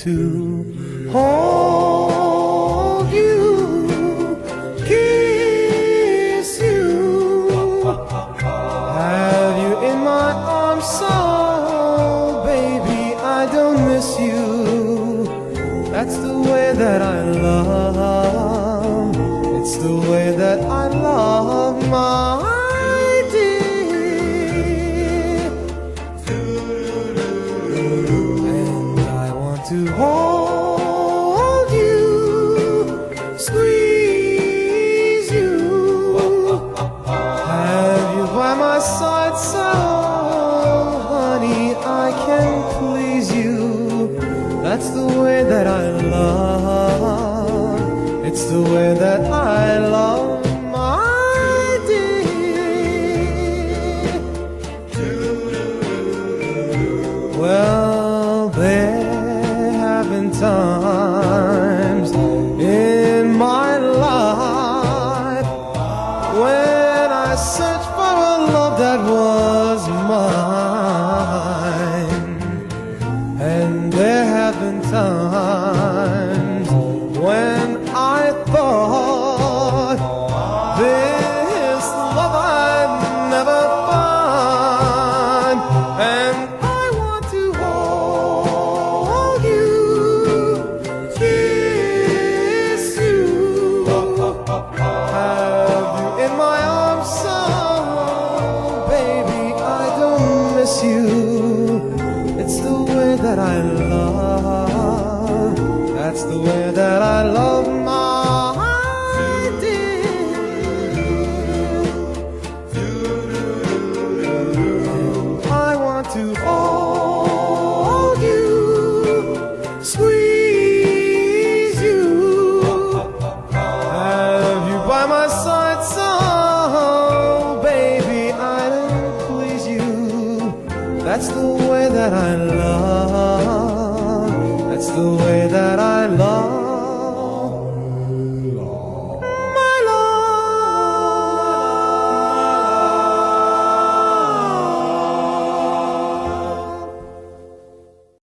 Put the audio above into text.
to hold you, kiss you, have you in my arms, so baby I don't miss you. That's the way that I love, it's the way that I love my dear. And I want to hold you, squeeze you, have you by my side, so honey I can please you. That's the way that I love, it's the way that I love my dear. Well, there have been times in my life when I searched for a love that was mine, and there have been times when I thought this love I'd never find. And I want to hold you, kiss you, have you in my arms, so baby I don't miss you. It's the way that I love, that's the way that I love my dear. I want to hold you, squeeze you, have you by my side, so baby I don't please you. That's the way that I love, that's the way that I love